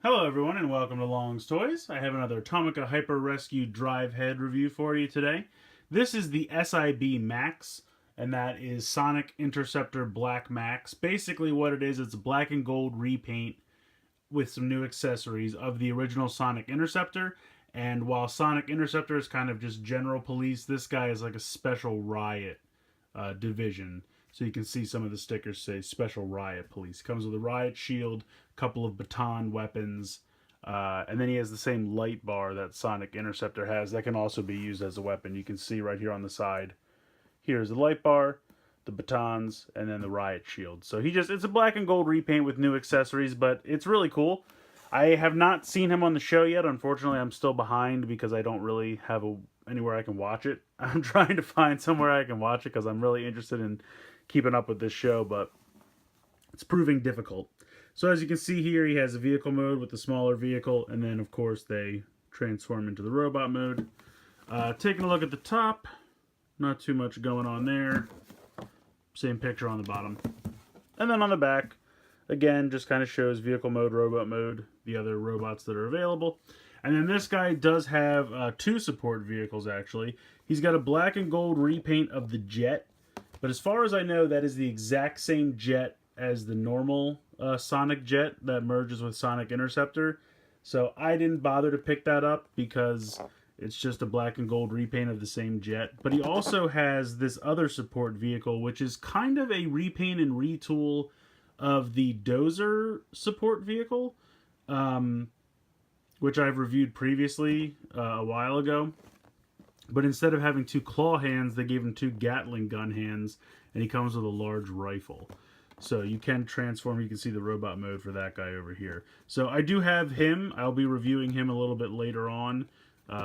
Hello everyone and welcome to Long's Toys. I have another Tomica Hyper Rescue Drive Head review for you today. This is the SIB Max, and that is Sonic Interceptor Black Max. Basically what it is, it's a black and gold repaint with some new accessories of the original Sonic Interceptor. And while Sonic Interceptor is kind of just general police, this guy is like a special riot division. So you can see some of the stickers say Special Riot Police. Comes with a riot shield, a couple of baton weapons, and then he has the same light bar that Sonic Interceptor has that can also be used as a weapon. You can see right here on the side. Here's the light bar, the batons, and then the riot shield. So it's a black and gold repaint with new accessories, but it's really cool. I have not seen him on the show yet. Unfortunately, I'm still behind because I don't really have anywhere I can watch it. I'm trying to find somewhere I can watch it because I'm really interested in keeping up with this show, but it's proving difficult. So as you can see here, he has a vehicle mode with the smaller vehicle, and then of course they transform into the robot mode. Taking a look at the top, not too much going on there. Same picture on the bottom. And then on the back, again, just kind of shows vehicle mode, robot mode, the other robots that are available. And then this guy does have two support vehicles, actually. He's got a black and gold repaint of the Jet. But as far as I know, that is the exact same jet as the normal Sonic Jet that merges with Sonic Interceptor. So I didn't bother to pick that up because it's just a black and gold repaint of the same jet. But he also has this other support vehicle, which is kind of a repaint and retool of the Dozer support vehicle, which I've reviewed previously a while ago. But instead of having two claw hands, they gave him two Gatling gun hands, and he comes with a large rifle. So you can transform. You can see the robot mode for that guy over here. So I do have him. I'll be reviewing him a little bit later on,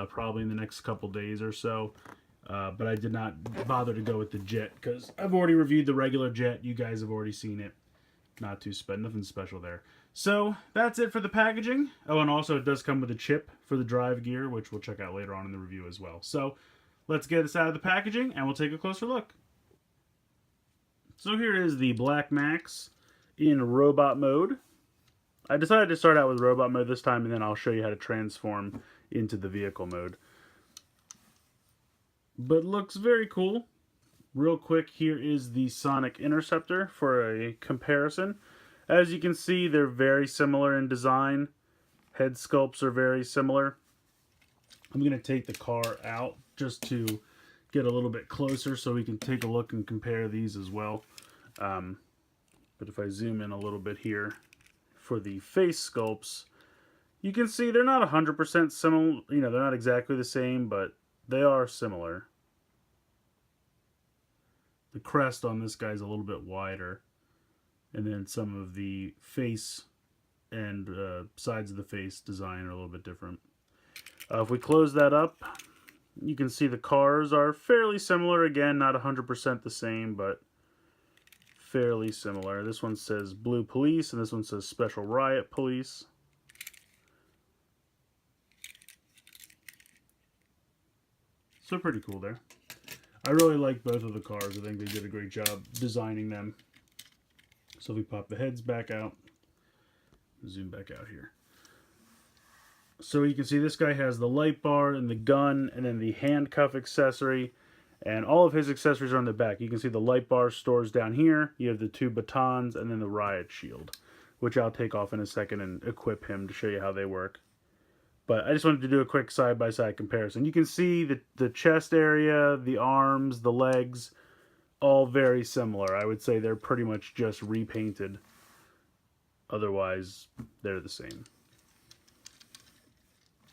probably in the next couple days or so. But I did not bother to go with the Jet because I've already reviewed the regular Jet. You guys have already seen it. Nothing special there. So that's it for the packaging. Oh, and also it does come with a chip for the drive gear, which we'll check out later on in the review as well. So let's get this out of the packaging and we'll take a closer look. So here is the Black Max in robot mode. I decided to start out with robot mode this time, and then I'll show you how to transform into the vehicle mode. But looks very cool. Real quick, here is the Sonic Interceptor for a comparison. As you can see, they're very similar in design. Head sculpts are very similar. I'm going to take the car out just to get a little bit closer so we can take a look and compare these as well. But if I zoom in a little bit here for the face sculpts, you can see they're not 100% similar. You know, they're not exactly the same, but they are similar. The crest on this guy's a little bit wider, and then some of the face and sides of the face design are a little bit different. If we close that up, you can see the cars are fairly similar. Again, not 100% the same, but fairly similar. This one says Blue Police, and this one says Special Riot Police. So pretty cool there. I really like both of the cars. I think they did a great job designing them. So we pop the heads back out. Zoom back out here. So you can see this guy has the light bar and the gun and then the handcuff accessory. And all of his accessories are on the back. You can see the light bar stores down here. You have the two batons and then the riot shield, which I'll take off in a second and equip him to show you how they work. But I just wanted to do a quick side-by-side comparison. You can see the chest area, the arms, the legs, all very similar. I would say they're pretty much just repainted. Otherwise, they're the same.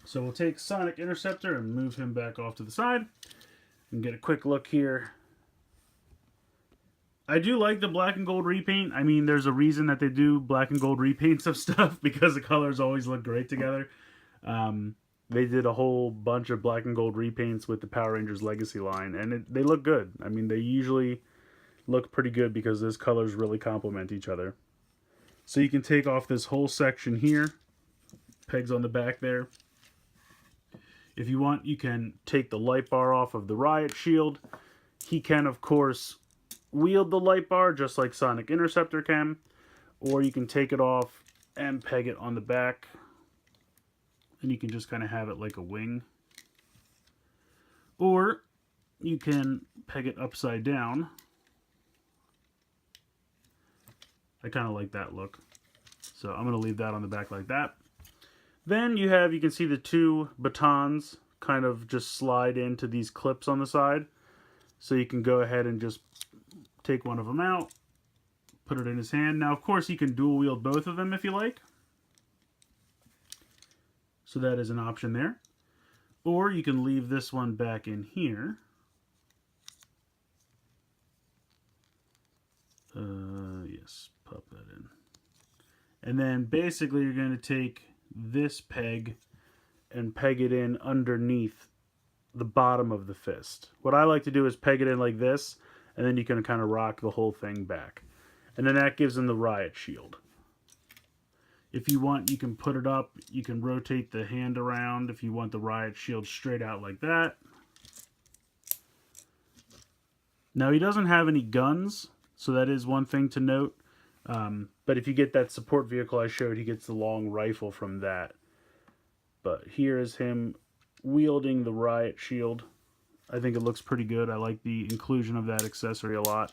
So we'll take Sonic Interceptor and move him back off to the side and get a quick look here. I do like the black and gold repaint. I mean, there's a reason that they do black and gold repaints of stuff because the colors always look great together. They did a whole bunch of black and gold repaints with the Power Rangers Legacy line, and they look good. I mean, they usually look pretty good because those colors really complement each other. So you can take off this whole section here, pegs on the back there. If you want, you can take the light bar off of the riot shield. He can, of course, wield the light bar just like Sonic Interceptor can, or you can take it off and peg it on the back and you can just kind of have it like a wing. Or you can peg it upside down. I kind of like that look. So I'm going to leave that on the back like that. Then you can see the two batons kind of just slide into these clips on the side. So you can go ahead and just take one of them out, put it in his hand. Now, of course, you can dual wield both of them if you like. So that is an option there. Or you can leave this one back in here. Yes, pop that in. And then basically you're going to take this peg and peg it in underneath the bottom of the fist. What I like to do is peg it in like this, and then you can kind of rock the whole thing back. And then that gives him the riot shield. If you want, you can put it up. You can rotate the hand around if you want the riot shield straight out like that. Now, he doesn't have any guns, so that is one thing to note. But if you get that support vehicle I showed, he gets the long rifle from that. But here is him wielding the riot shield. I think it looks pretty good. I like the inclusion of that accessory a lot.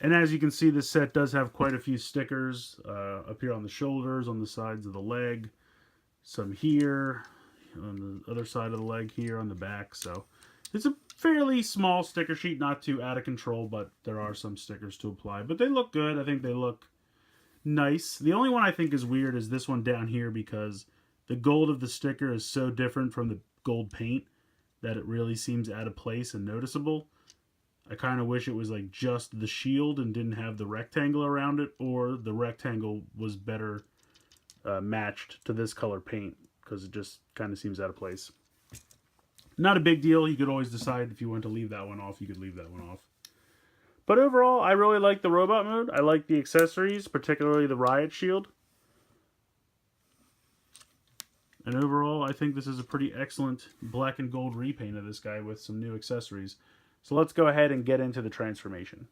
And as you can see, this set does have quite a few stickers up here on the shoulders, on the sides of the leg, some here, on the other side of the leg here, on the back. So it's a fairly small sticker sheet, not too out of control, but there are some stickers to apply. But they look good. I think they look nice. The only one I think is weird is this one down here, because the gold of the sticker is so different from the gold paint that it really seems out of place and noticeable. I kind of wish it was like just the shield and didn't have the rectangle around it, or the rectangle was better matched to this color paint, because it just kind of seems out of place. Not a big deal. You could always decide if you want to leave that one off, you could leave that one off. But overall, I really like the robot mode. I like the accessories, particularly the riot shield. And overall, I think this is a pretty excellent black and gold repaint of this guy with some new accessories. So let's go ahead and get into the transformation.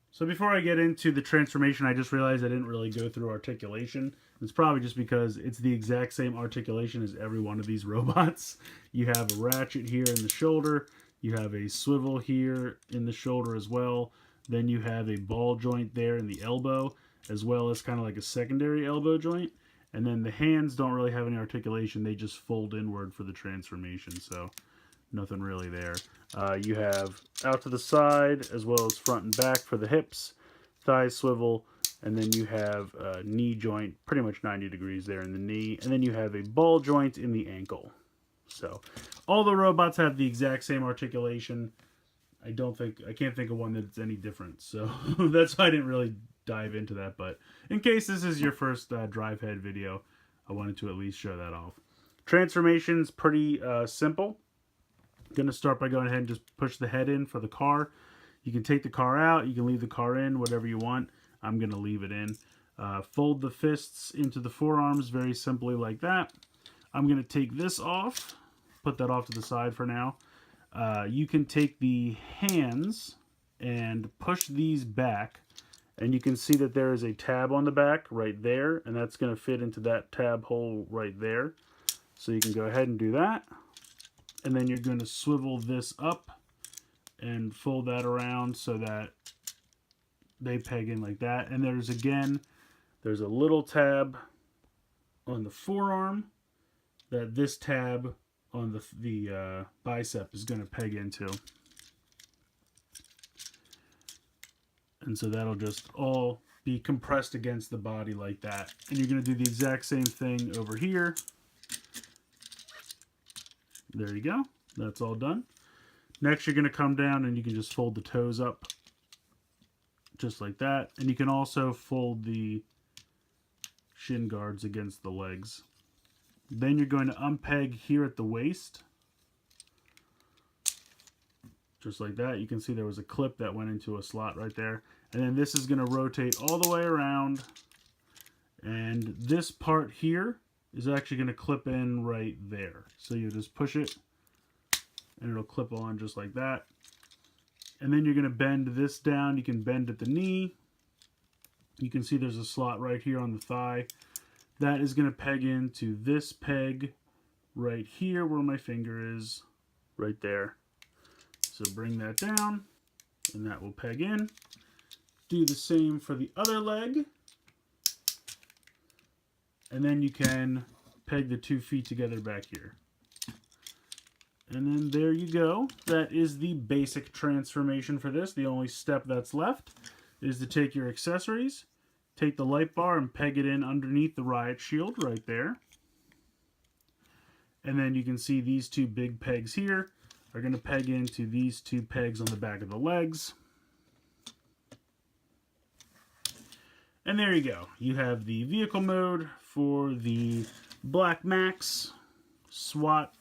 So before I get into the transformation, I just realized I didn't really go through articulation. It's probably just because it's the exact same articulation as every one of these robots. You have a ratchet here in the shoulder. You have a swivel here in the shoulder as well. Then you have a ball joint there in the elbow, as well as kind of like a secondary elbow joint. And then the hands don't really have any articulation. They just fold inward for the transformation. So nothing really there. You have out to the side as well as front and back for the hips, thigh swivel, and then you have a knee joint pretty much 90 degrees there in the knee, and then you have a ball joint in the ankle. So all the robots have the exact same articulation. I can't think of one that's any different. So that's why I didn't really dive into that. But in case this is your first drive head video, I wanted to at least show that off. Transformation's pretty simple. Going to start by going ahead and just push the head in for the car. You can take the car out, you can leave the car in, whatever you want. I'm going to leave it in. Fold the fists into the forearms very simply like that. I'm going to take this off, put that off to the side for now. You can take the hands and push these back, and you can see that there is a tab on the back right there, and that's going to fit into that tab hole right there. So you can go ahead and do that. And then you're going to swivel this up and fold that around so that they peg in like that. And there's a little tab on the forearm that this tab on the bicep is going to peg into. And so that'll just all be compressed against the body like that. And you're going to do the exact same thing over here. There you go. That's all done. Next, you're going to come down and you can just fold the toes up just like that. And you can also fold the shin guards against the legs. Then you're going to unpeg here at the waist. Just like that. You can see there was a clip that went into a slot right there. And then this is going to rotate all the way around. And this part here is actually going to clip in right there. So you just push it and it'll clip on just like that. And then you're going to bend this down. You can bend at the knee You can see there's a slot right here on the thigh. That is going to peg into this peg right here where my finger is, right there. So bring that down, and that will peg in. Do the same for the other leg. And then you can peg the 2 feet together back here. And then there you go. That is the basic transformation for this. The only step that's left is to take your accessories, take the light bar and peg it in underneath the riot shield right there. And then you can see these 2 big pegs here are going to peg into these 2 pegs on the back of the legs. And there you go. You have the vehicle mode for the Black Max SWAT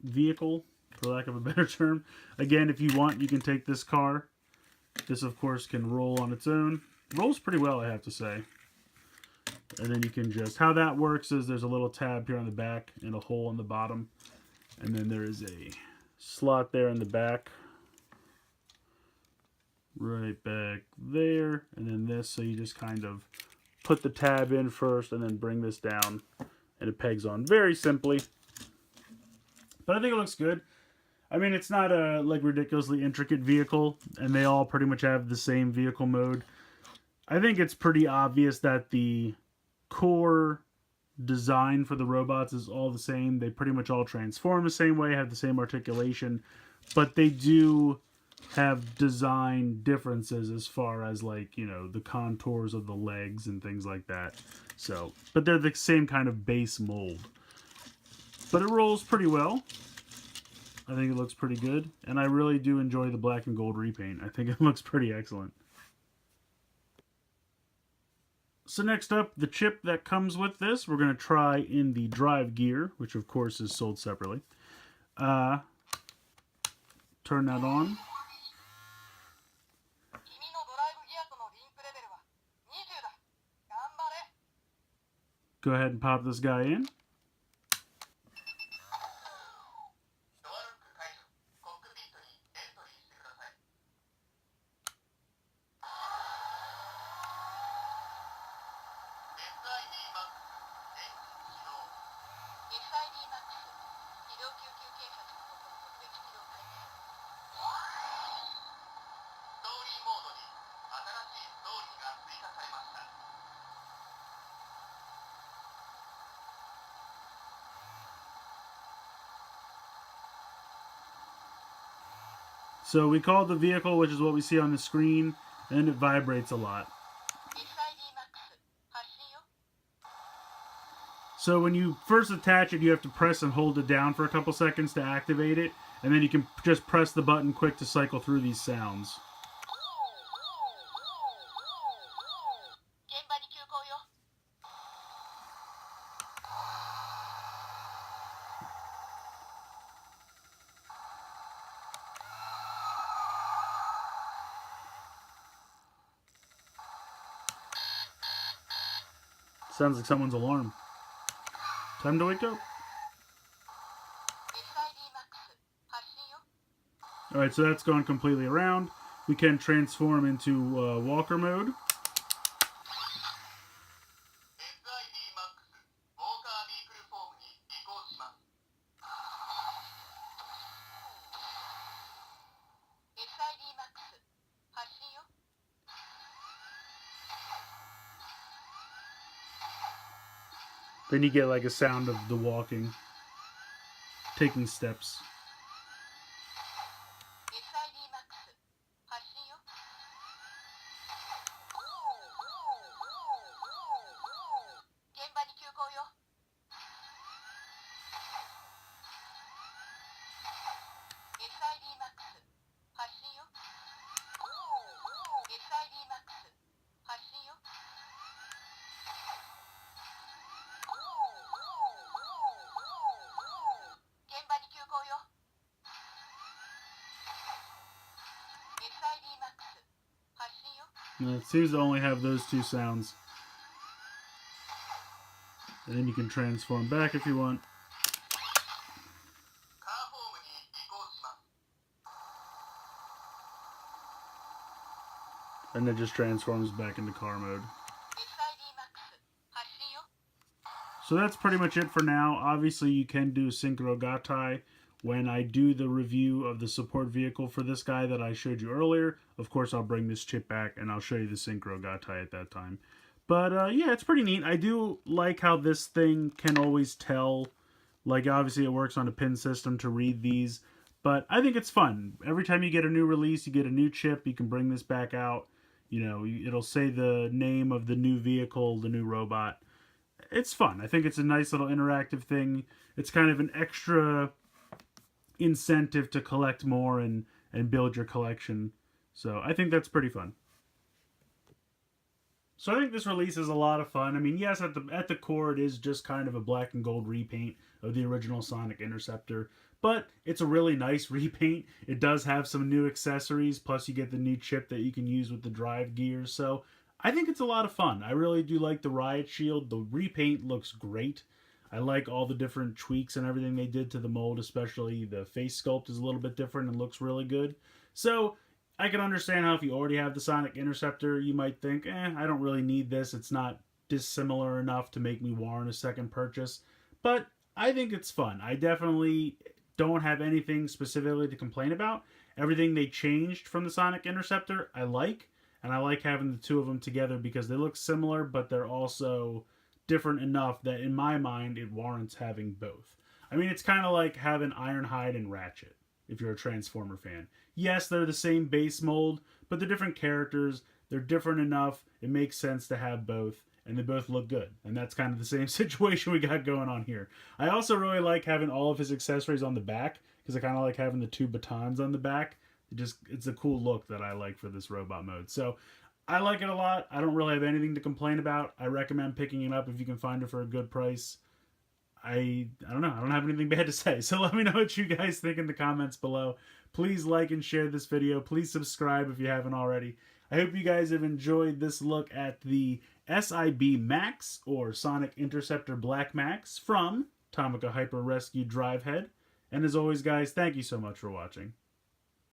vehicle, for lack of a better term. Again, if you want, you can take this car. This, of course, can roll on its own. Rolls pretty well, I have to say. And then you can just... How that works is there's a little tab here on the back and a hole on the bottom. And then there is a slot there in the back. Right back there. And then this, so you just kind of put the tab in first and then bring this down. And it pegs on very simply. But I think it looks good. I mean, it's not a like ridiculously intricate vehicle, and they all pretty much have the same vehicle mode. I think it's pretty obvious that the core design for the robots is all the same. They pretty much all transform the same way, have the same articulation, but they do have design differences as far as, like, you know, the contours of the legs and things like that. So, but they're the same kind of base mold. But it rolls pretty well. I think it looks pretty good. And I really do enjoy the black and gold repaint. I think it looks pretty excellent. So next up, the chip that comes with this, we're going to try in the drive gear, which of course is sold separately. Turn that on. Go ahead and pop this guy in. So we call the vehicle, which is what we see on the screen, and it vibrates a lot. So when you first attach it, you have to press and hold it down for a couple seconds to activate it, and then you can just press the button quick to cycle through these sounds. Sounds like someone's alarm. Time to wake up. Alright, so that's gone completely around. We can transform into walker mode. Then you get like a sound of the walking, taking steps. And it seems to only have those two sounds. And then you can transform back if you want. and it just transforms back into car mode. So that's pretty much it for now. Obviously, you can do Synchro Gatai when I do the review of the support vehicle for this guy that I showed you earlier. Of course, I'll bring this chip back and I'll show you the Synchro Gatai at that time. But yeah, it's pretty neat. I do like how this thing can always tell. Like, obviously, it works on a pin system to read these. But I think it's fun. Every time you get a new release, you get a new chip, you can bring this back out. You know, it'll say the name of the new vehicle, the new robot. It's fun. I think it's a nice little interactive thing. It's kind of an extra incentive to collect more and build your collection. So I think that's pretty fun. So I think this release is a lot of fun. I mean, yes, at the core, it is just kind of a black and gold repaint of the original Sonic Interceptor. But it's a really nice repaint. It does have some new accessories, plus you get the new chip that you can use with the drive gears. So I think it's a lot of fun. I really do like the Riot Shield. The repaint looks great. I like all the different tweaks and everything they did to the mold, especially the face sculpt is a little bit different and looks really good. So I can understand how if you already have the Sonic Interceptor, you might think, I don't really need this. It's not dissimilar enough to make me warrant a second purchase. But I think it's fun. I definitely don't have anything specifically to complain about. Everything they changed from the Sonic Interceptor, I like. And I like having the two of them together because they look similar, but they're also different enough that in my mind it warrants having both. I mean, it's kind of like having Ironhide and Ratchet if you're a Transformer fan. Yes, they're the same base mold, but they're different characters. They're different enough. It makes sense to have both, and they both look good. And that's kind of the same situation we got going on here. I also really like having all of his accessories on the back because I kind of like having the two batons on the back. It's a cool look that I like for this robot mode. So I like it a lot. I don't really have anything to complain about. I recommend picking it up if you can find it for a good price. I don't know. I don't have anything bad to say. So let me know what you guys think in the comments below. Please like and share this video. Please subscribe if you haven't already. I hope you guys have enjoyed this look at the SIB Max or Sonic Interceptor Black Max from Tomica Hyper Rescue Drive Head. And as always, guys, thank you so much for watching.